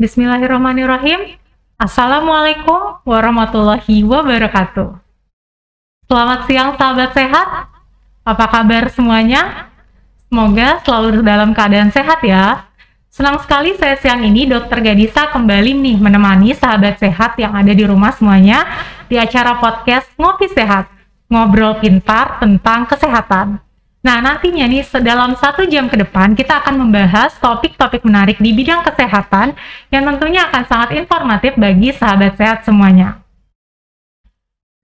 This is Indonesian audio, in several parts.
Bismillahirrahmanirrahim. Assalamualaikum warahmatullahi wabarakatuh. Selamat siang sahabat sehat. Apa kabar semuanya? Semoga selalu dalam keadaan sehat ya. Senang sekali saya siang ini Dokter Gadisa kembali nih menemani sahabat sehat yang ada di rumah semuanya di acara podcast Ngopi Sehat, ngobrol pintar tentang kesehatan. Nah, nantinya nih dalam 1 jam ke depan kita akan membahas topik-topik menarik di bidang kesehatan yang tentunya akan sangat informatif bagi sahabat sehat semuanya.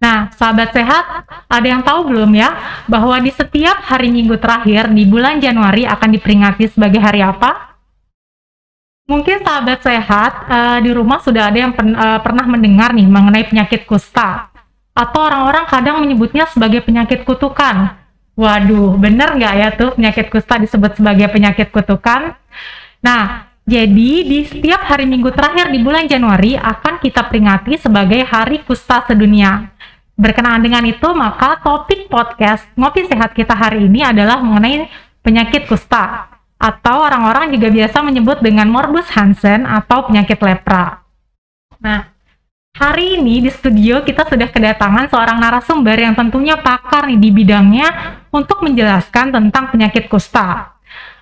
Nah, sahabat sehat, ada yang tahu belum ya bahwa di setiap hari Minggu terakhir di bulan Januari akan diperingati sebagai hari apa? Mungkin sahabat sehat di rumah sudah ada yang pernah mendengar nih mengenai penyakit kusta, atau orang-orang kadang menyebutnya sebagai penyakit kutukan. Waduh, bener nggak ya tuh penyakit kusta disebut sebagai penyakit kutukan? Nah, jadi di setiap hari Minggu terakhir di bulan Januari akan kita peringati sebagai Hari Kusta Sedunia. Berkenaan dengan itu, maka topik podcast Ngopi Sehat kita hari ini adalah mengenai penyakit kusta, atau orang-orang juga biasa menyebut dengan morbus Hansen atau penyakit lepra. Nah, hari ini di studio kita sudah kedatangan seorang narasumber yang tentunya pakar nih di bidangnya untuk menjelaskan tentang penyakit kusta.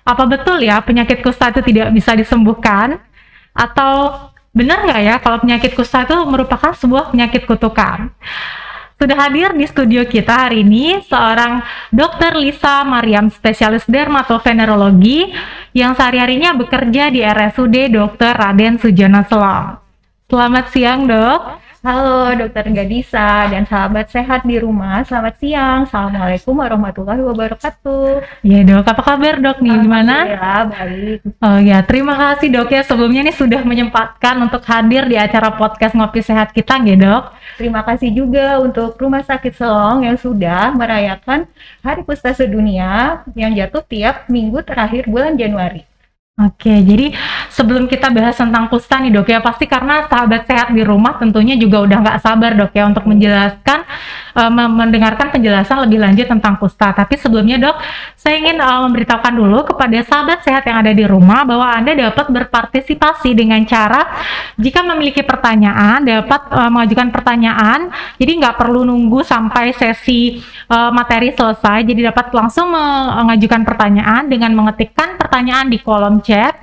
Apa betul ya penyakit kusta itu tidak bisa disembuhkan? Atau benar nggak ya kalau penyakit kusta itu merupakan sebuah penyakit kutukan? Sudah hadir di studio kita hari ini seorang Dr. Lisa Mariam, spesialis dermatovenerologi yang sehari-harinya bekerja di RSUD Dr. Raden Sujono Selong. Selamat siang, Dok. Halo, Dokter Gadisa dan sahabat sehat di rumah. Selamat siang. Assalamualaikum warahmatullahi wabarakatuh. Ya, Dok. Apa kabar, Dok? Nih, gimana? Ya, baik. Oh ya, terima kasih, Dok ya. Sebelumnya nih sudah menyempatkan untuk hadir di acara podcast Ngopi Sehat kita, ya, Dok. Terima kasih juga untuk Rumah Sakit Selong yang sudah merayakan Hari Kusta Sedunia yang jatuh tiap minggu terakhir bulan Januari. Oke, jadi sebelum kita bahas tentang kusta nih, Dok ya, pasti karena sahabat sehat di rumah tentunya juga udah nggak sabar, Dok ya, untuk menjelaskan, mendengarkan penjelasan lebih lanjut tentang kusta. Tapi sebelumnya, Dok, saya ingin memberitahukan dulu kepada sahabat sehat yang ada di rumah bahwa Anda dapat berpartisipasi dengan cara jika memiliki pertanyaan, dapat mengajukan pertanyaan, jadi nggak perlu nunggu sampai sesi materi selesai, jadi dapat langsung mengajukan pertanyaan dengan mengetikkan pertanyaan di kolom chat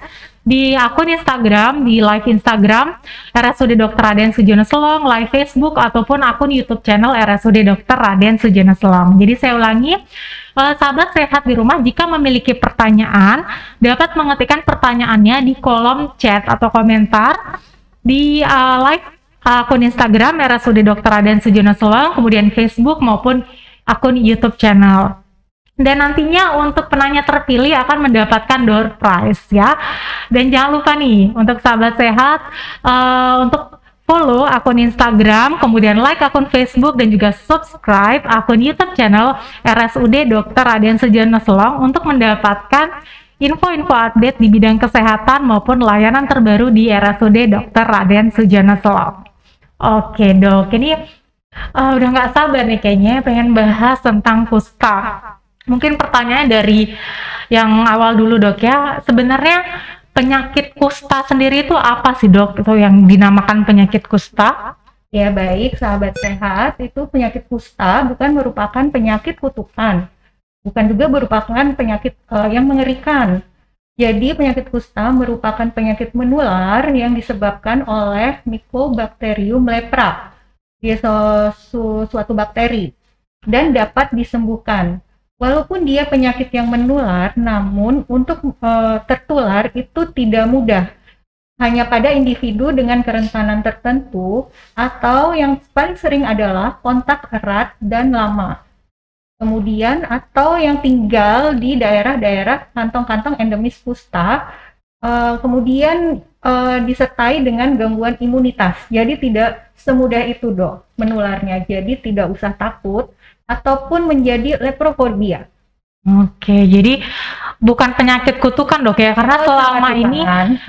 di akun Instagram, di live Instagram RSUD Dr. Raden Sujono Selong, live Facebook, ataupun akun YouTube channel RSUD Dr. Raden Sujono Selong. Jadi saya ulangi, sahabat sehat di rumah jika memiliki pertanyaan dapat mengetikkan pertanyaannya di kolom chat atau komentar di live akun Instagram RSUD Dr. Raden Sujono Selong, kemudian Facebook maupun akun YouTube channel. Dan nantinya untuk penanya terpilih akan mendapatkan door prize ya. Dan jangan lupa nih untuk sahabat sehat untuk follow akun Instagram, kemudian like akun Facebook dan juga subscribe akun YouTube channel RSUD Dr. Raden Sujono Selong untuk mendapatkan info-info update di bidang kesehatan maupun layanan terbaru di RSUD Dr. Raden Sujono Selong. Oke, Dok, ini udah nggak sabar nih kayaknya pengen bahas tentang kusta. Mungkin pertanyaannya dari yang awal dulu, Dok ya. Sebenarnya penyakit kusta sendiri itu apa sih, Dok? Itu yang dinamakan penyakit kusta? Ya, baik sahabat sehat, itu penyakit kusta bukan merupakan penyakit kutukan. Bukan juga merupakan penyakit yang mengerikan. Jadi penyakit kusta merupakan penyakit menular yang disebabkan oleh Mycobacterium lepra. Dia suatu bakteri dan dapat disembuhkan. Walaupun dia penyakit yang menular, namun untuk tertular itu tidak mudah. Hanya pada individu dengan kerentanan tertentu atau yang paling sering adalah kontak erat dan lama. Kemudian atau yang tinggal di daerah-daerah kantong-kantong endemis kusta, kemudian disertai dengan gangguan imunitas. Jadi tidak semudah itu, Dok, menularnya. Jadi tidak usah takut ataupun menjadi leprofobia. Oke, jadi bukan penyakit kutukan dok ya, karena selama ini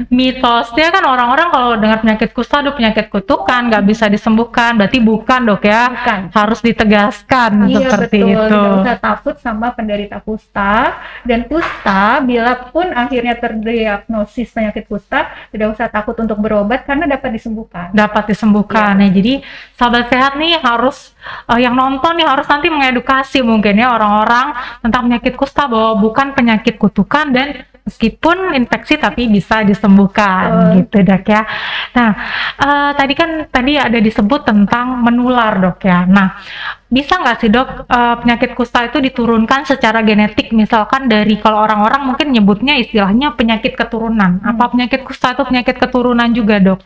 mitosnya kan orang-orang kalau dengar penyakit kusta, aduh penyakit kutukan nggak bisa disembuhkan, berarti bukan dok ya, Bukan. harus ditegaskan Iya seperti betul, itu. tidak usah takut sama penderita kusta. Dan kusta, bila pun akhirnya terdiagnosis penyakit kusta, tidak usah takut untuk berobat karena dapat disembuhkan. Dapat disembuhkan ya. Jadi sahabat sehat nih harus yang nonton nih harus nanti mengedukasi mungkin ya orang-orang tentang penyakit kusta bahwa bukan penyakit kutukan dan meskipun infeksi tapi bisa disembuhkan gitu dok ya. Nah tadi ada disebut tentang menular dok ya. Nah bisa nggak sih dok penyakit kusta itu diturunkan secara genetik, misalkan dari kalau orang-orang mungkin nyebutnya istilahnya penyakit keturunan. Apa penyakit kusta itu penyakit keturunan juga dok?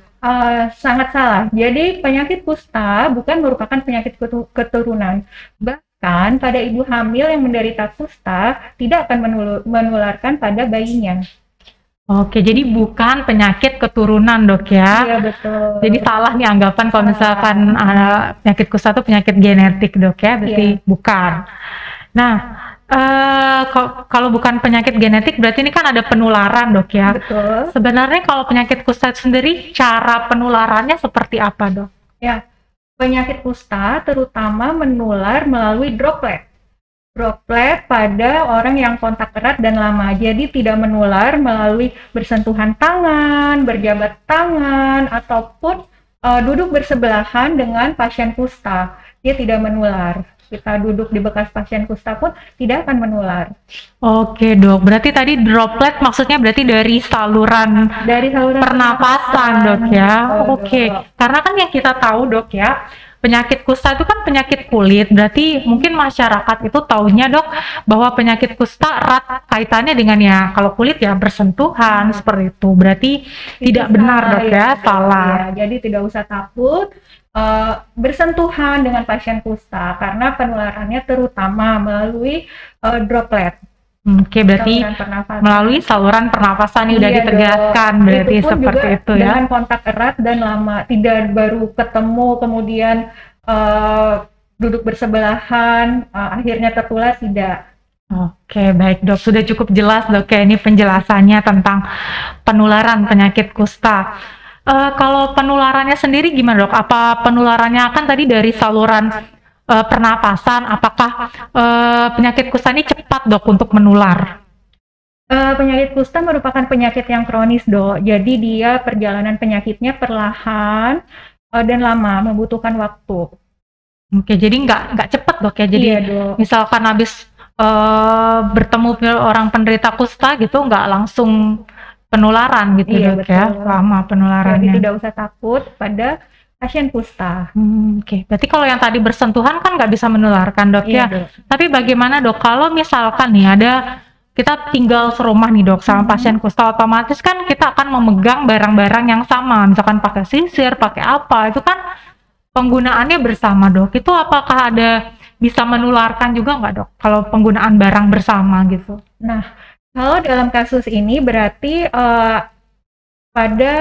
Sangat salah. Jadi penyakit kusta bukan merupakan penyakit keturunan. Bahkan pada ibu hamil yang menderita kusta tidak akan menularkan pada bayinya. Oke, jadi bukan penyakit keturunan dok ya? Iya betul. Jadi salah nih anggapan kalau misalkan penyakit kusta itu penyakit genetik dok ya, berarti bukan. Nah, kalau bukan penyakit genetik berarti ini kan ada penularan dok ya? Betul. Sebenarnya kalau penyakit kusta itu sendiri cara penularannya seperti apa dok? Ya, penyakit kusta terutama menular melalui droplet pada orang yang kontak erat dan lama. Jadi tidak menular melalui bersentuhan tangan, berjabat tangan, ataupun duduk bersebelahan dengan pasien kusta. Dia tidak menular. Kita duduk di bekas pasien kusta pun tidak akan menular. Oke dok, berarti tadi droplet maksudnya berarti dari saluran pernapasan dok ya. Oke, karena kan yang kita tahu dok ya, penyakit kusta itu kan penyakit kulit, berarti mungkin masyarakat itu taunya dok bahwa penyakit kusta erat kaitannya dengan ya kalau kulit ya bersentuhan seperti itu, berarti tidak benar dok ya, salah. Ya, jadi tidak usah takut bersentuhan dengan pasien kusta karena penularannya terutama melalui droplet. Oke, berarti melalui saluran pernapasan ini udah ditegaskan berarti itu seperti itu ya. Dengan kontak erat dan lama, tidak baru ketemu kemudian duduk bersebelahan akhirnya tertular, tidak. Oke, baik dok, sudah cukup jelas dok ya ini penjelasannya tentang penularan penyakit kusta. Kalau penularannya sendiri gimana dok? Apa penularannya akan tadi dari saluran pernapasan? Apakah penyakit kusta ini cepat dok untuk menular? Penyakit kusta merupakan penyakit yang kronis dok. Jadi dia perjalanan penyakitnya perlahan dan lama, membutuhkan waktu. Oke, jadi nggak cepat dok ya? Jadi dok. Misalkan habis bertemu orang penderita kusta gitu nggak langsung penularan gitu dok ya, lama penularannya. Jadi tidak usah takut pada pasien kusta. Oke, berarti kalau yang tadi bersentuhan kan nggak bisa menularkan dok ya. Dok. Tapi bagaimana dok kalau misalkan nih kita tinggal serumah nih dok sama pasien kusta, otomatis kan kita akan memegang barang-barang yang sama, misalkan pakai sisir, pakai apa, itu kan penggunaannya bersama dok. Itu apakah bisa menularkan juga nggak dok kalau penggunaan barang bersama gitu? Nah, kalau dalam kasus ini berarti pada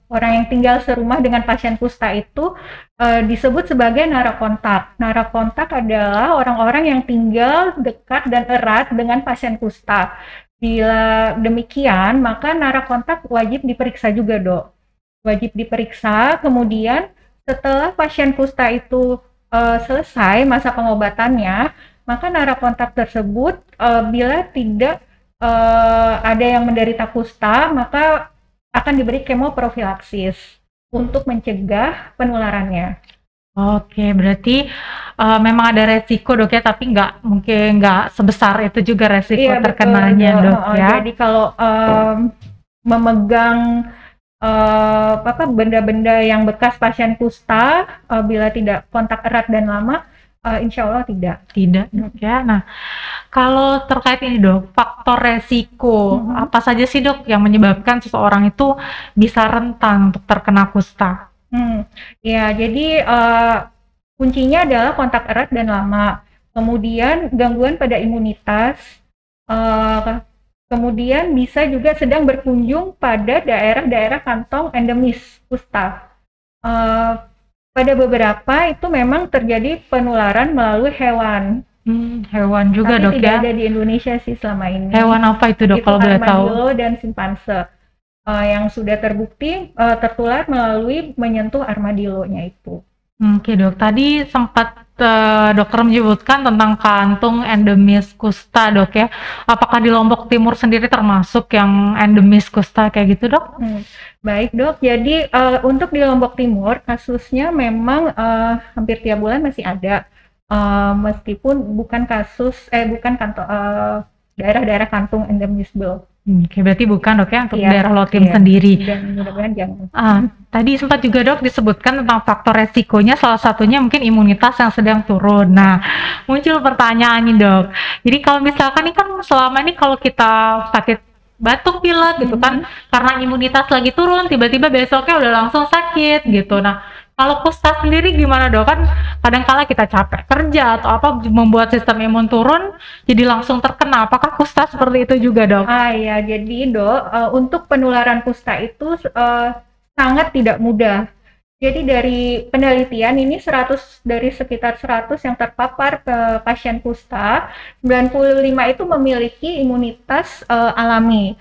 orang yang tinggal serumah dengan pasien kusta itu disebut sebagai narakontak. Narakontak adalah orang-orang yang tinggal dekat dan erat dengan pasien kusta. Bila demikian, maka narakontak wajib diperiksa juga dok. Wajib diperiksa, kemudian setelah pasien kusta itu selesai masa pengobatannya, maka narakontak tersebut bila tidak ada yang menderita kusta, maka akan diberi kemoprofilaksis untuk mencegah penularannya. Oke, berarti memang ada resiko dok ya, tapi mungkin nggak sebesar itu juga resiko terkenanya dok ya. Jadi kalau memegang benda-benda yang bekas pasien kusta bila tidak kontak erat dan lama, insya Allah tidak dok ya. Nah, kalau terkait ini dok, faktor resiko apa saja sih dok yang menyebabkan seseorang itu bisa rentan untuk terkena kusta? Ya, jadi kuncinya adalah kontak erat dan lama, kemudian gangguan pada imunitas, kemudian bisa juga sedang berkunjung pada daerah-daerah kantong endemis kusta. Pada beberapa itu memang terjadi penularan melalui hewan. Hewan juga Tapi dok tidak ya. ada di Indonesia sih selama ini. Hewan apa itu dok Itu kalau boleh tahu? armadillo dan simpanse yang sudah terbukti tertular melalui menyentuh armadillo-nya itu. Oke dok, tadi sempat dokter menyebutkan tentang kantung endemis kusta dok ya. Apakah di Lombok Timur sendiri termasuk yang endemis kusta kayak gitu dok? Baik dok, jadi untuk di Lombok Timur kasusnya memang hampir tiap bulan masih ada, meskipun bukan daerah-daerah kantung endemisme. Oke, berarti bukan dok ya untuk Iya, daerah Lotim iya. sendiri. Dan mudah-mudahan jangan. Tadi sempat juga dok disebutkan tentang faktor resikonya, salah satunya mungkin imunitas yang sedang turun. Nah, muncul pertanyaan nih dok. Jadi kalau misalkan ini kan selama ini kalau kita sakit batuk pilek gitu kan, karena imunitas lagi turun, tiba-tiba besoknya udah langsung sakit gitu. Nah, kalau kusta sendiri gimana dok? Kan kadang-kala kita capek kerja atau apa membuat sistem imun turun, jadi langsung terkena. Apakah kusta seperti itu juga dok? Ya, jadi dok, untuk penularan kusta itu sangat tidak mudah. Jadi dari penelitian ini dari sekitar 100 yang terpapar ke pasien kusta, 95 itu memiliki imunitas alami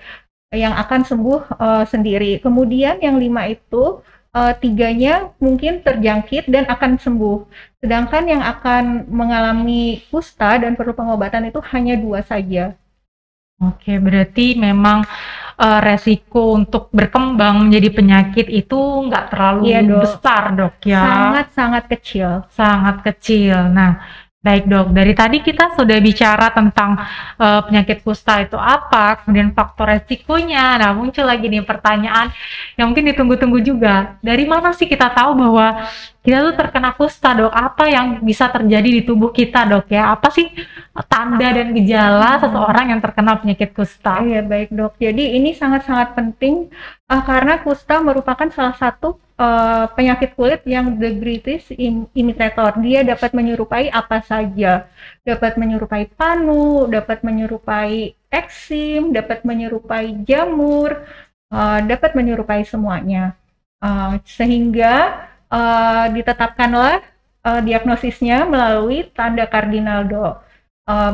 yang akan sembuh sendiri. Kemudian yang 5 itu 3-nya mungkin terjangkit dan akan sembuh. Sedangkan yang akan mengalami kusta dan perlu pengobatan itu hanya 2 saja. Oke, berarti memang resiko untuk berkembang menjadi penyakit itu nggak terlalu besar dok ya? Sangat-sangat kecil. Sangat kecil. Nah, baik dok, dari tadi kita sudah bicara tentang penyakit kusta itu apa, kemudian faktor resikonya. Nah, muncul lagi nih pertanyaan yang mungkin ditunggu-tunggu juga. Dari mana sih kita tahu bahwa kita tuh terkena kusta dok? Apa yang bisa terjadi di tubuh kita dok ya? Apa sih tanda dan gejala seseorang yang terkena penyakit kusta? Iya baik dok, jadi ini sangat-sangat penting karena kusta merupakan salah satu penyakit kulit yang the greatest imitator. Dia dapat menyerupai apa saja, dapat menyerupai panu, dapat menyerupai eksim, dapat menyerupai jamur, dapat menyerupai semuanya, sehingga ditetapkanlah diagnosisnya melalui tanda kardinal dok.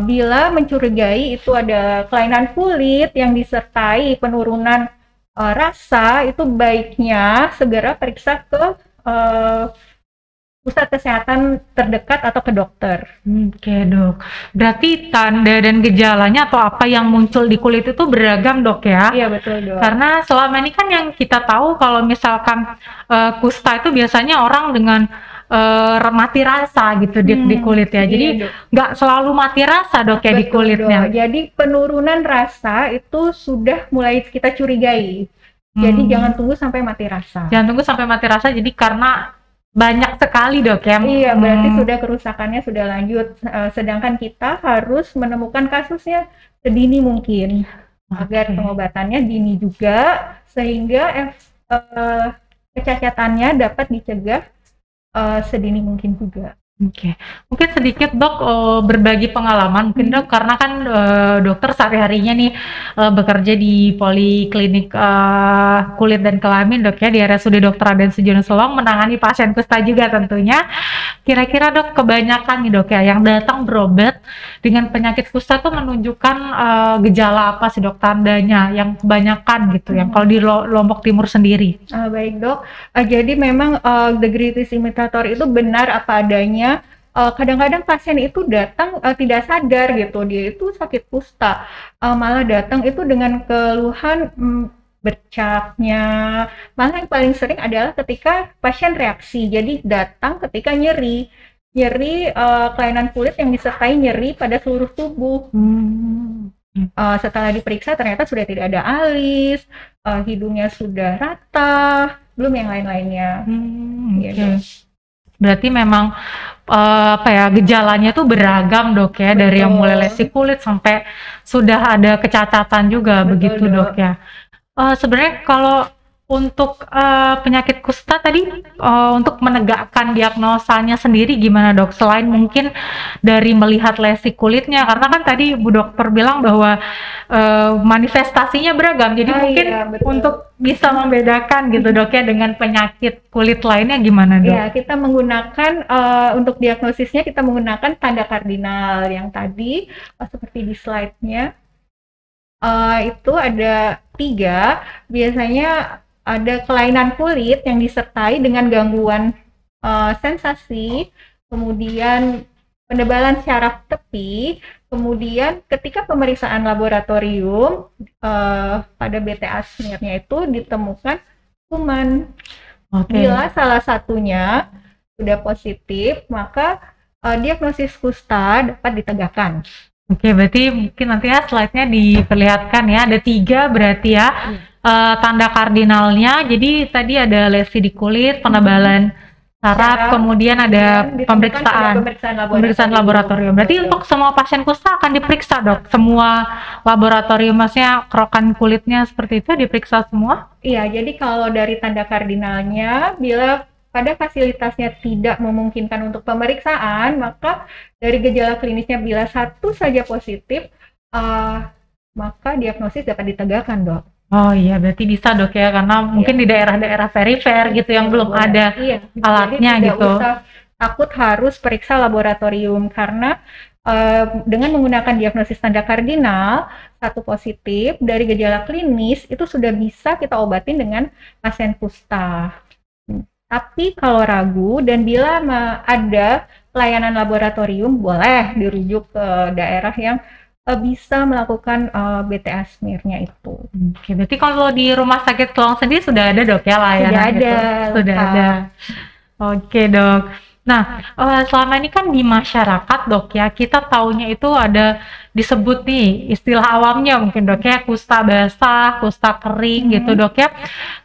Bila mencurigai itu ada kelainan kulit yang disertai penurunan rasa, itu baiknya segera periksa ke pusat kesehatan terdekat atau ke dokter. Oke dok, berarti tanda dan gejalanya atau apa yang muncul di kulit itu beragam dok ya? Iya betul dok. Karena selama ini kan yang kita tahu kalau misalkan kusta itu biasanya orang dengan mati rasa gitu di kulit ya. Jadi nggak selalu mati rasa dok ya di kulitnya. Dok. Jadi penurunan rasa itu sudah mulai kita curigai. Jadi jangan tunggu sampai mati rasa. Jangan tunggu sampai mati rasa. Jadi karena banyak sekali dok ya. Iya berarti sudah kerusakannya sudah lanjut. Sedangkan kita harus menemukan kasusnya sedini mungkin agar pengobatannya dini juga sehingga kecacatannya dapat dicegah sedini mungkin juga. Oke, mungkin sedikit dok berbagi pengalaman mungkin dok, karena kan dokter sehari-harinya nih bekerja di poliklinik kulit dan kelamin dok ya, di RSUD Dr. Raden Sujono Solong, menangani pasien kusta juga tentunya. Kira-kira dok kebanyakan nih dok ya yang datang berobat dengan penyakit kusta tuh menunjukkan gejala apa sih dok, tandanya yang kebanyakan gitu yang kalau di Lombok Timur sendiri? Baik dok, jadi memang the greatest imitator itu benar apa adanya. Kadang-kadang pasien itu datang tidak sadar gitu dia itu sakit kusta, malah datang itu dengan keluhan bercaknya, malah yang paling sering adalah ketika pasien reaksi. Jadi datang ketika nyeri kelainan kulit yang disertai nyeri pada seluruh tubuh. Setelah diperiksa ternyata sudah tidak ada alis, hidungnya sudah rata, belum yang lain-lainnya. Berarti memang gejalanya tuh beragam dok ya, dari yang mulai lesi kulit sampai sudah ada kecacatan juga. Betul, begitu dok ya. Sebenarnya kalau untuk penyakit kusta tadi, untuk menegakkan diagnosanya sendiri gimana dok? Selain mungkin dari melihat lesi kulitnya, karena kan tadi Bu Dokter bilang bahwa manifestasinya beragam, jadi mungkin iya, betul. untuk bisa membedakan gitu dok ya dengan penyakit kulit lainnya gimana dok? Ya, kita menggunakan untuk diagnosisnya kita menggunakan tanda kardinal yang tadi seperti di slide-nya. Itu ada 3, biasanya ada kelainan kulit yang disertai dengan gangguan sensasi, kemudian penebalan syaraf tepi, kemudian ketika pemeriksaan laboratorium pada BTA smear-nya itu ditemukan kuman. Bila salah satunya sudah positif, maka diagnosis kusta dapat ditegakkan. Oke, berarti mungkin nanti ya slide-nya diperlihatkan ya, ada 3 berarti ya tanda kardinalnya. Jadi tadi ada lesi di kulit, penebalan saraf, kemudian ada pemeriksaan laboratorium. Berarti untuk semua pasien kusta akan diperiksa dok? Semua laboratorium, maksudnya kerokan kulitnya seperti itu diperiksa semua? Iya, jadi kalau dari tanda kardinalnya, bila pada fasilitasnya tidak memungkinkan untuk pemeriksaan, maka dari gejala klinisnya bila satu saja positif, maka diagnosis dapat ditegakkan dok. Oh iya, berarti bisa dok ya, karena mungkin di daerah-daerah perifer gitu yang belum ada alatnya jadi gitu. Tidak usah takut harus periksa laboratorium, karena dengan menggunakan diagnosis tanda kardinal, satu positif dari gejala klinis itu sudah bisa kita obatin dengan pasien kusta. Tapi kalau ragu dan bila ada pelayanan laboratorium, boleh dirujuk ke daerah yang bisa melakukan BTA smear-nya itu. Oke, berarti kalau di rumah sakit Tulang sendiri sudah ada dok ya layanan itu? Sudah ada. Oke dok. Nah, selama ini kan di masyarakat dok ya, kita taunya itu ada disebut nih istilah awamnya mungkin dok ya, kusta basah, kusta kering gitu dok ya.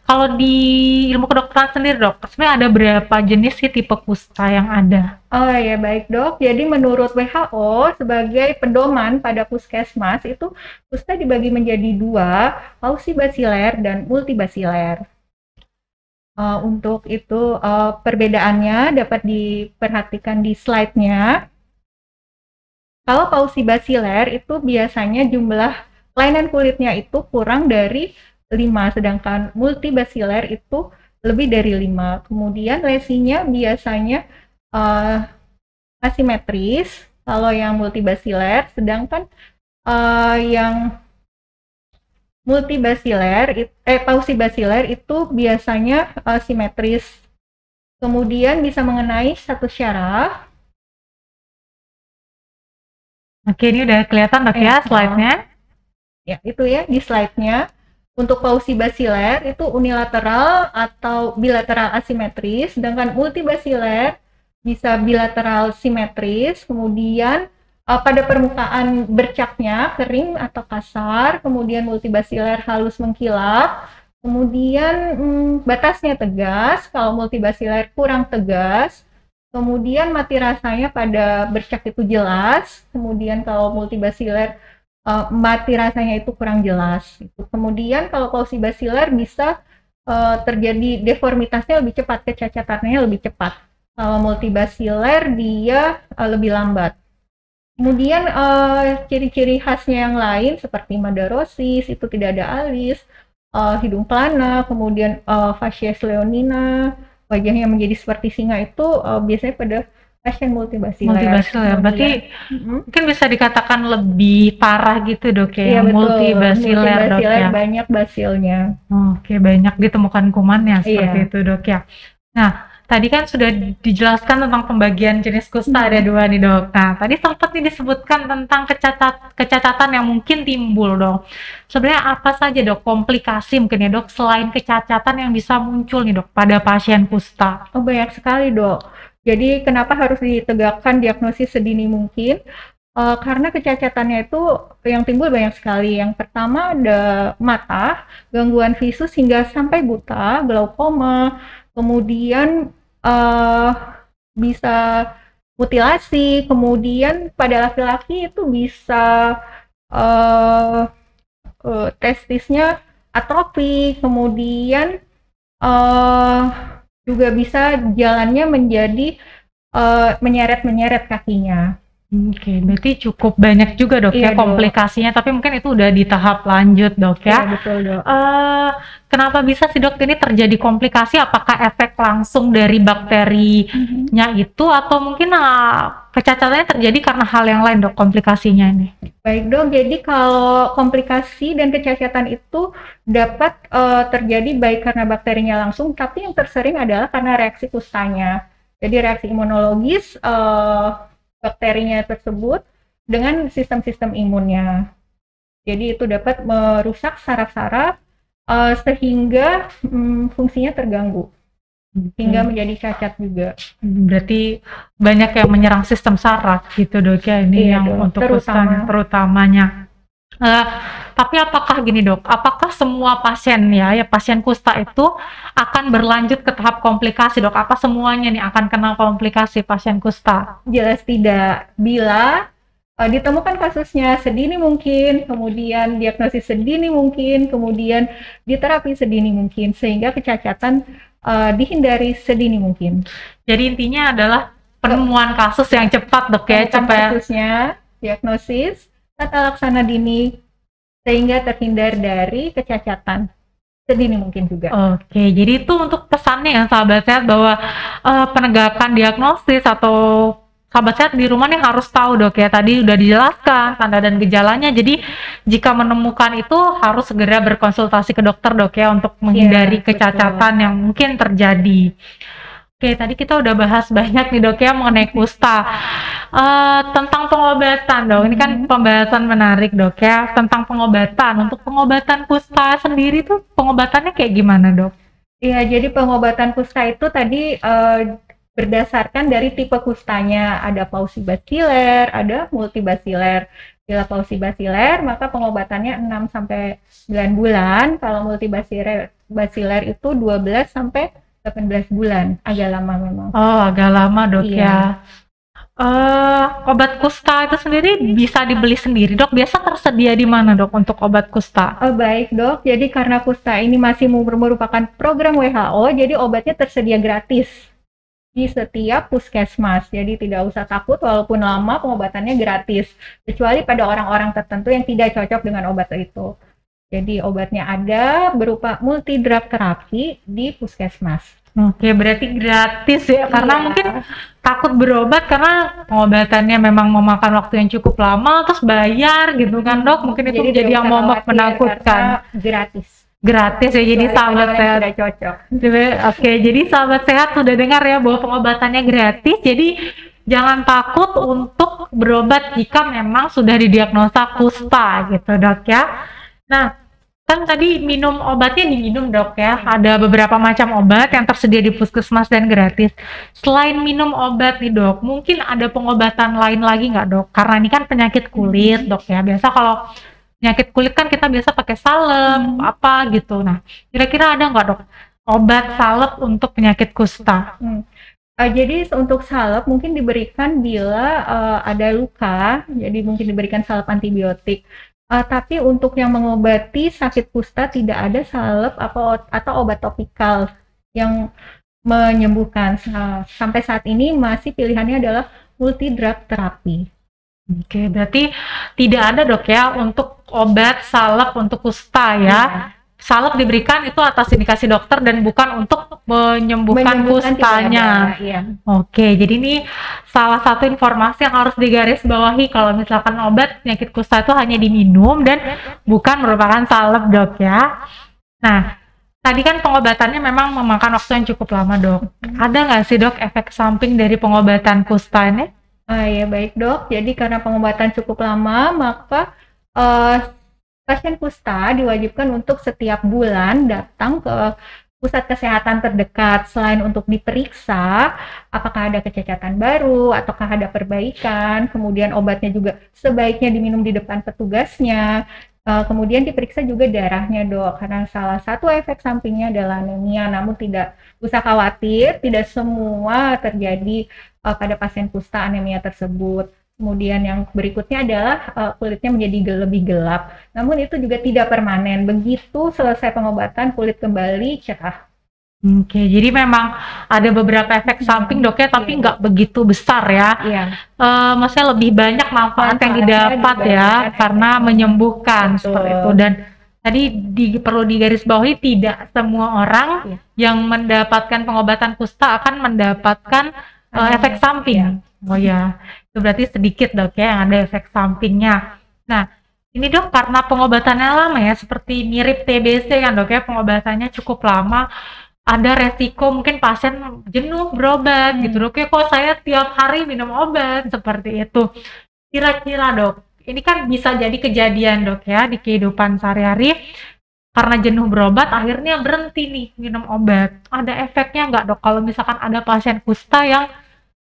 Kalau di ilmu kedokteran sendiri dok, sebenarnya ada berapa jenis sih tipe kusta yang ada? Oh ya baik dok, jadi menurut WHO sebagai pedoman pada puskesmas itu kusta dibagi menjadi 2, pausibasiler dan multibasiler. Untuk itu perbedaannya dapat diperhatikan di slide-nya. Kalau pausibasiler itu biasanya jumlah kelainan kulitnya itu kurang dari 5, sedangkan multibasiler itu lebih dari 5. Kemudian lesinya biasanya asimetris kalau yang multibasiler, sedangkan yang pausibasiler itu biasanya simetris. Kemudian bisa mengenai satu syaraf. Oke, ini udah kelihatan dok ya slide-nya? Ya, itu ya di slide-nya. Untuk pausibasiler itu unilateral atau bilateral asimetris, sedangkan multibasiler bisa bilateral simetris, kemudian pada permukaan bercaknya kering atau kasar, kemudian multibasiler halus mengkilap, kemudian batasnya tegas, kalau multibasiler kurang tegas, kemudian mati rasanya pada bercak itu jelas, kemudian kalau multibasiler mati rasanya itu kurang jelas. Kemudian kalau pausibasiler bisa terjadi deformitasnya lebih cepat, kecacatannya lebih cepat. Kalau multibasiler dia lebih lambat. Kemudian ciri-ciri khasnya yang lain seperti madarosis, itu tidak ada alis, hidung plana, kemudian facies leonina, wajahnya menjadi seperti singa, itu biasanya pada pasien multibasiler. Multibasiler, berarti mungkin bisa dikatakan lebih parah gitu dok ya, multibasiler dok ya. Banyak basilnya. Oke, banyak ditemukan kumannya seperti itu dok ya. Nah, tadi kan sudah dijelaskan tentang pembagian jenis kusta, ada 2 nih dok. Nah, tadi sempat nih disebutkan tentang kecacatan yang mungkin timbul dok. Sebenarnya apa saja dok komplikasi mungkin ya dok, selain kecacatan yang bisa muncul nih dok pada pasien kusta? Oh banyak sekali dok. Jadi kenapa harus ditegakkan diagnosis sedini mungkin? Karena kecacatannya itu yang timbul banyak sekali. Yang pertama ada mata, gangguan visus hingga sampai buta, glaukoma, kemudian bisa mutilasi, kemudian pada laki-laki itu bisa testisnya atrofi, kemudian eh juga bisa jalannya menjadi menyeret-menyeret kakinya. Oke, berarti cukup banyak juga dok ya Iya, Dok. komplikasinya, tapi mungkin itu udah di tahap lanjut dok Iya, ya. betul, Dok. Kenapa bisa sih dok ini terjadi komplikasi? Apakah efek langsung dari bakterinya itu atau mungkin kecacatannya terjadi karena hal yang lain dok komplikasinya ini? Baik, Dok. Jadi kalau komplikasi dan kecacatan itu dapat terjadi baik karena bakterinya langsung, tapi yang tersering adalah karena reaksi kustanya. Jadi reaksi imunologis bakterinya tersebut dengan sistem-sistem imunnya. Jadi itu dapat merusak saraf-saraf sehingga fungsinya terganggu, hingga menjadi cacat juga. Berarti banyak yang menyerang sistem saraf gitu dok ya ini Iya, yang Dok. untuk kustanya terutamanya. Tapi apakah gini dok, apakah semua pasien ya pasien kusta itu akan berlanjut ke tahap komplikasi dok? Apa semuanya nih akan kena komplikasi pasien kusta? Jelas tidak. Bila ditemukan kasusnya sedini mungkin, kemudian diagnosis sedini mungkin, kemudian diterapi sedini mungkin, sehingga kecacatan dihindari sedini mungkin. Jadi intinya adalah penemuan kasus yang cepat dok ya, cepat kasusnya, diagnosis, tata laksana dini, sehingga terhindar dari kecacatan sedini mungkin juga. Oke, jadi itu untuk pesannya ya sahabat sehat bahwa penegakan diagnosis atau sahabat sehat di rumah nih harus tahu dok ya, tadi udah dijelaskan tanda dan gejalanya, jadi jika menemukan itu harus segera berkonsultasi ke dokter dok ya untuk menghindari kecacatan yang mungkin terjadi. Oke, tadi kita udah bahas banyak nih dok ya mengenai kusta. Tentang pengobatan dok, ini kan pembahasan menarik dok ya, tentang pengobatan. Untuk pengobatan kusta sendiri tuh pengobatannya kayak gimana dok? Iya, jadi pengobatan kusta itu tadi berdasarkan dari tipe kustanya, ada pausibasiler, ada multibasiler. Bila pausibasiler, maka pengobatannya 6-9 bulan, kalau multibasiler itu 12 sampai 18 bulan, agak lama memang. Oh, agak lama dok ya. Obat kusta itu sendiri bisa dibeli sendiri dok? Biasa tersedia di mana dok untuk obat kusta? Baik dok, jadi karena kusta ini masih merupakan program WHO, jadi obatnya tersedia gratis di setiap puskesmas. Jadi tidak usah takut, walaupun lama pengobatannya gratis, kecuali pada orang-orang tertentu yang tidak cocok dengan obat itu. Jadi obatnya ada berupa multi drug terapi di puskesmas. Oke, berarti gratis ya, karena mungkin takut berobat karena pengobatannya memang memakan waktu yang cukup lama, terus bayar gitu kan dok, mungkin itu jadi yang momok menakutkan. Gratis ya, jadi sahabat sehat cocok. Oke, jadi sahabat sehat sudah dengar ya bahwa pengobatannya gratis, jadi jangan takut untuk berobat jika memang sudah didiagnosa kusta gitu dok ya. Nah, kan tadi minum obatnya diminum dok ya, ada beberapa macam obat yang tersedia di puskesmas dan gratis. Selain minum obat nih dok, mungkin ada pengobatan lain lagi nggak dok? Karena ini kan penyakit kulit dok ya, biasa kalau penyakit kulit kan kita biasa pakai salep apa gitu. Nah, kira-kira ada nggak dok obat salep untuk penyakit kusta? Jadi untuk salep mungkin diberikan bila ada luka, jadi mungkin diberikan salep antibiotik. Tapi untuk yang mengobati sakit kusta tidak ada salep atau obat topikal yang menyembuhkan. Sampai saat ini masih pilihannya adalah multi drug terapi. Oke, berarti tidak ada dok ya untuk obat salep untuk kusta ya. Salep diberikan itu atas indikasi dokter dan bukan untuk menyembuhkan kustanya. Oke, jadi ini salah satu informasi yang harus digarisbawahi kalau misalkan obat penyakit kusta itu hanya diminum dan bukan merupakan salep dok ya. Nah, tadi kan pengobatannya memang memakan waktu yang cukup lama dok. Ada nggak sih dok efek samping dari pengobatan kusta ini? Ya baik dok, jadi karena pengobatan cukup lama maka pasien kusta diwajibkan untuk setiap bulan datang ke pusat kesehatan terdekat, selain untuk diperiksa apakah ada kecacatan baru ataukah ada perbaikan, kemudian obatnya juga sebaiknya diminum di depan petugasnya, kemudian diperiksa juga darahnya dok, karena salah satu efek sampingnya adalah anemia, namun tidak usah khawatir, tidak semua terjadi pada pasien kusta anemia tersebut. Kemudian yang berikutnya adalah kulitnya menjadi lebih gelap. Namun itu juga tidak permanen. Begitu selesai pengobatan, kulit kembali cerah. Oke, jadi memang ada beberapa efek samping dok ya, tapi Iya, nggak begitu besar ya. Iya, Maksudnya lebih banyak manfaat yang manfaatnya didapat ya, dibandingkan karena efeknya. menyembuhkan Betul. seperti itu. Dan tadi perlu digarisbawahi, tidak semua orang Iya. yang mendapatkan pengobatan kusta akan mendapatkan efek samping. Iya. Oh ya, itu berarti sedikit dok ya yang ada efek sampingnya. Nah, ini dok karena pengobatannya lama ya, seperti mirip TBC kan dok ya, pengobatannya cukup lama. Ada resiko mungkin pasien jenuh berobat gitu dok ya, kok saya tiap hari minum obat seperti itu. Kira-kira dok, ini kan bisa jadi kejadian dok ya di kehidupan sehari-hari, karena jenuh berobat akhirnya berhenti nih minum obat. Ada efeknya nggak dok kalau misalkan ada pasien kusta yang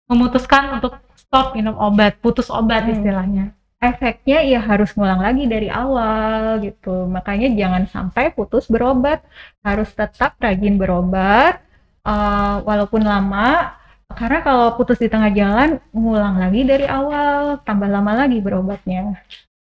memutuskan untuk stop minum obat, putus obat istilahnya? Efeknya ya harus ngulang lagi dari awal gitu. Makanya jangan sampai putus berobat, harus tetap rajin berobat walaupun lama, karena kalau putus di tengah jalan ngulang lagi dari awal, tambah lama lagi berobatnya.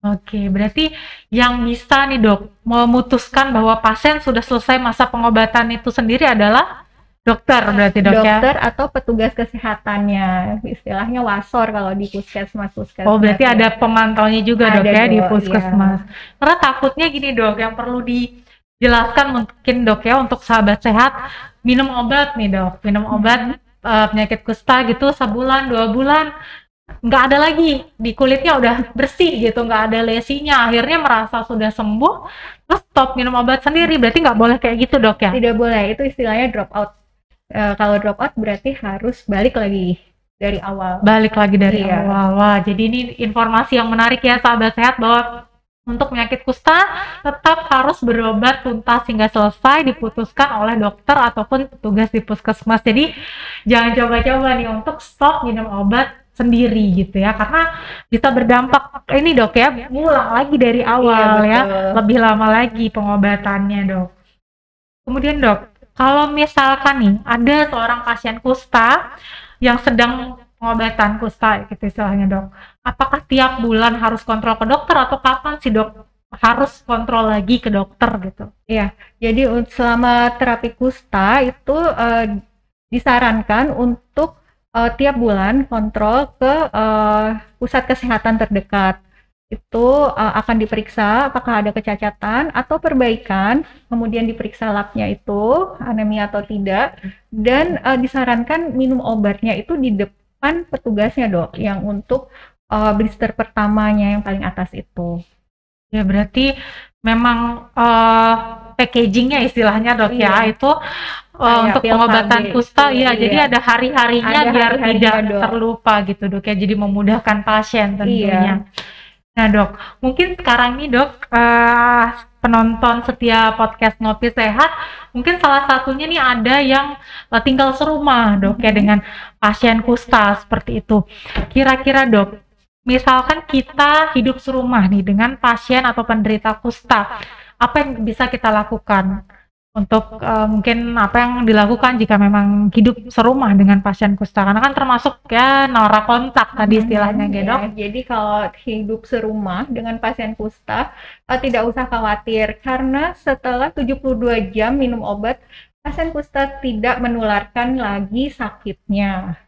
Oke, berarti yang bisa nih dok memutuskan bahwa pasien sudah selesai masa pengobatan itu sendiri adalah dokter berarti dok ya? Dokter atau petugas kesehatannya, istilahnya wasor kalau di puskesmas. Oh, berarti ya. ada pemantaunya juga dok Ada ya di dok, puskesmas. Karena takutnya gini dok, yang perlu dijelaskan mungkin dok ya untuk sahabat sehat, minum obat nih dok, minum obat penyakit kusta gitu sebulan 2 bulan nggak ada lagi, di kulitnya udah bersih gitu, nggak ada lesinya, akhirnya merasa sudah sembuh terus stop minum obat sendiri. Berarti nggak boleh kayak gitu dok ya? Tidak boleh, itu istilahnya drop out. Kalau drop out berarti harus balik lagi dari awal. Balik lagi dari Iya. awal. Wah, jadi ini informasi yang menarik ya sahabat sehat, bahwa untuk penyakit kusta tetap harus berobat tuntas hingga selesai, diputuskan oleh dokter ataupun petugas di puskesmas. Jadi jangan coba-coba nih untuk stop minum obat sendiri gitu ya, karena bisa berdampak ini dok ya, ngulang lagi dari awal Iya, ya, betul. lebih lama lagi pengobatannya dok. Kemudian dok, kalau misalkan nih ada seorang pasien kusta yang sedang pengobatan kusta gitu istilahnya dok, apakah tiap bulan harus kontrol ke dokter atau kapan sih dok harus kontrol lagi ke dokter gitu? Jadi selama terapi kusta itu disarankan untuk tiap bulan kontrol ke pusat kesehatan terdekat. Itu akan diperiksa apakah ada kecacatan atau perbaikan, kemudian diperiksa labnya itu anemia atau tidak, dan disarankan minum obatnya itu di depan petugasnya dok, yang untuk blister pertamanya yang paling atas itu. Ya berarti memang packagingnya istilahnya dok ya, itu untuk pil pengobatan KB kusta itu, ya, jadi ada hari-harinya Ada biar hari-harinya, tidak dok. terlupa gitu dok ya, jadi memudahkan pasien tentunya. Nah dok, mungkin sekarang nih dok, penonton setia podcast Ngopi Sehat, mungkin salah satunya nih ada yang tinggal serumah dok ya dengan pasien kusta seperti itu. Kira-kira dok, misalkan kita hidup serumah nih dengan pasien atau penderita kusta, apa yang bisa kita lakukan untuk mungkin apa yang dilakukan jika memang hidup serumah dengan pasien kusta, karena kan termasuk ya norak kontak tadi istilahnya gitu dok. Jadi kalau hidup serumah dengan pasien kusta tidak usah khawatir, karena setelah 72 jam minum obat, pasien kusta tidak menularkan lagi sakitnya.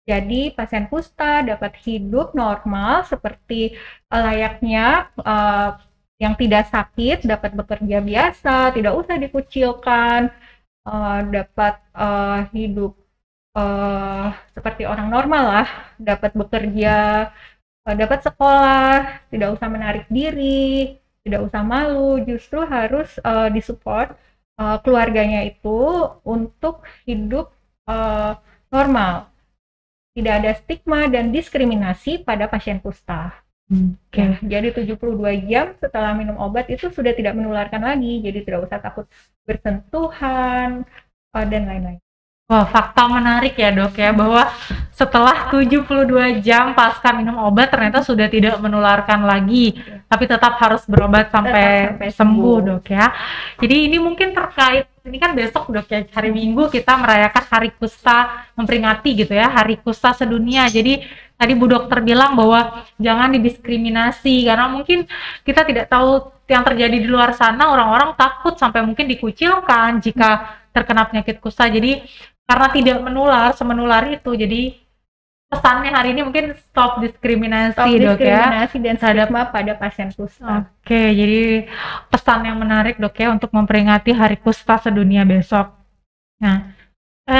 Jadi pasien kusta dapat hidup normal seperti layaknya yang tidak sakit, dapat bekerja biasa, tidak usah dikucilkan, dapat hidup seperti orang normal lah, dapat bekerja, dapat sekolah, tidak usah menarik diri, tidak usah malu, justru harus disupport keluarganya itu untuk hidup normal. Tidak ada stigma dan diskriminasi pada pasien kusta. Oke. Jadi 72 jam setelah minum obat itu sudah tidak menularkan lagi, jadi tidak usah takut bersentuhan dan lain-lain. Wah, fakta menarik ya dok ya, bahwa setelah 72 jam pasca minum obat ternyata sudah tidak menularkan lagi, tapi tetap harus berobat sampai sembuh dok ya. Jadi ini mungkin terkait ini kan besok Dok ya, hari Minggu kita merayakan Hari Kusta, memperingati gitu ya, Hari Kusta sedunia. Jadi tadi Bu Dokter bilang bahwa jangan didiskriminasi karena mungkin kita tidak tahu yang terjadi di luar sana, orang-orang takut sampai mungkin dikucilkan jika terkena penyakit kusta. Jadi karena tidak menular semenular itu, jadi pesannya hari ini mungkin stop diskriminasi, Dok ya, dan stigma pada pasien kusta. Oke, jadi pesan yang menarik Dok ya untuk memperingati Hari Kusta sedunia besok. Nah,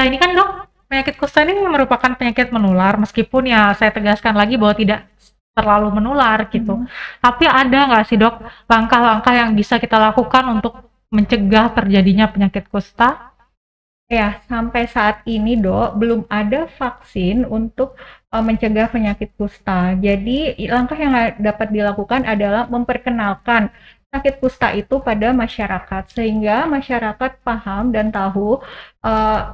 ini kan Dok, penyakit kusta ini merupakan penyakit menular, meskipun ya saya tegaskan lagi bahwa tidak terlalu menular gitu. Tapi ada nggak sih Dok langkah-langkah yang bisa kita lakukan untuk mencegah terjadinya penyakit kusta? Ya, sampai saat ini Dok, belum ada vaksin untuk mencegah penyakit kusta. Jadi langkah yang dapat dilakukan adalah memperkenalkan sakit kusta itu pada masyarakat, sehingga masyarakat paham dan tahu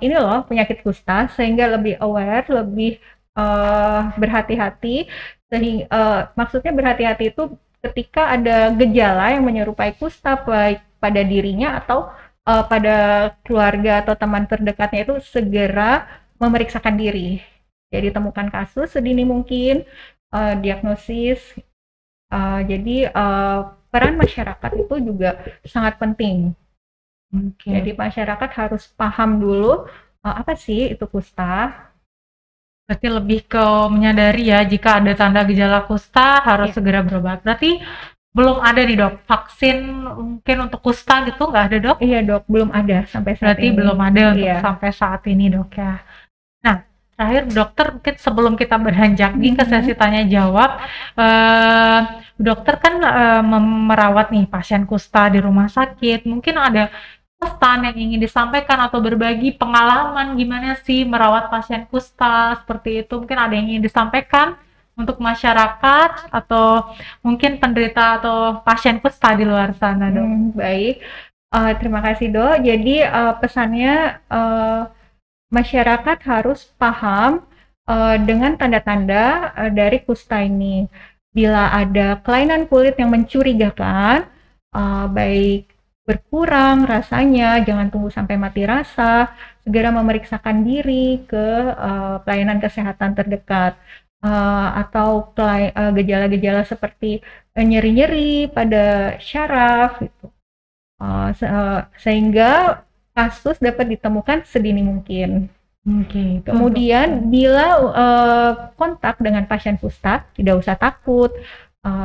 ini loh penyakit kusta, sehingga lebih aware, lebih berhati-hati. Sehingga maksudnya berhati-hati itu ketika ada gejala yang menyerupai kusta baik pada dirinya atau pada keluarga atau teman terdekatnya, itu segera memeriksakan diri. Jadi temukan kasus sedini mungkin, diagnosis. Jadi peran masyarakat itu juga sangat penting. Jadi masyarakat harus paham dulu apa sih itu kusta. Berarti lebih ke menyadari ya, jika ada tanda gejala kusta harus segera berobat. Berarti belum ada nih Dok, vaksin mungkin untuk kusta gitu, nggak ada Dok? Iya Dok, belum ada sampai saat Berarti ini. belum ada untuk sampai saat ini Dok ya. Nah, terakhir Dokter, mungkin sebelum kita beranjak nih ke sesi tanya jawab, Dokter kan merawat nih pasien kusta di rumah sakit, mungkin ada pesan yang ingin disampaikan atau berbagi pengalaman gimana sih merawat pasien kusta seperti itu, mungkin ada yang ingin disampaikan untuk masyarakat atau mungkin penderita atau pasien kusta di luar sana Dok? Baik, terima kasih Dok. Jadi pesannya masyarakat harus paham dengan tanda-tanda dari kusta ini. Bila ada kelainan kulit yang mencurigakan, baik berkurang rasanya, jangan tunggu sampai mati rasa, segera memeriksakan diri ke pelayanan kesehatan terdekat. Atau gejala-gejala seperti nyeri-nyeri pada syaraf gitu. Sehingga kasus dapat ditemukan sedini mungkin. Kemudian bila kontak dengan pasien kusta, tidak usah takut.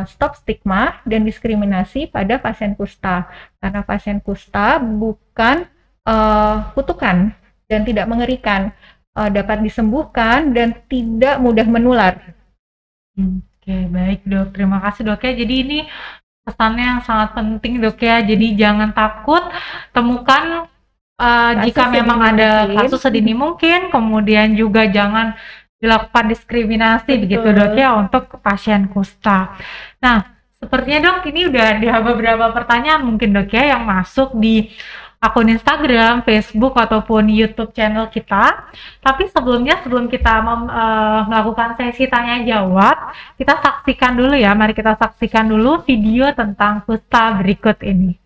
Stop stigma dan diskriminasi pada pasien kusta, karena pasien kusta bukan kutukan dan tidak mengerikan, dapat disembuhkan dan tidak mudah menular. Oke, baik Dok, terima kasih Dok ya. Jadi ini pesannya yang sangat penting Dok ya, jadi jangan takut, temukan jika memang ada kasus sedini mungkin, kemudian juga jangan dilakukan diskriminasi. Betul. Begitu Dok ya untuk pasien kusta. Nah, sepertinya Dok ini udah ada beberapa pertanyaan mungkin Dok ya yang masuk di akun Instagram, Facebook ataupun YouTube channel kita. Tapi sebelum kita melakukan sesi tanya jawab, kita saksikan dulu ya. Mari kita saksikan dulu video tentang kusta berikut ini.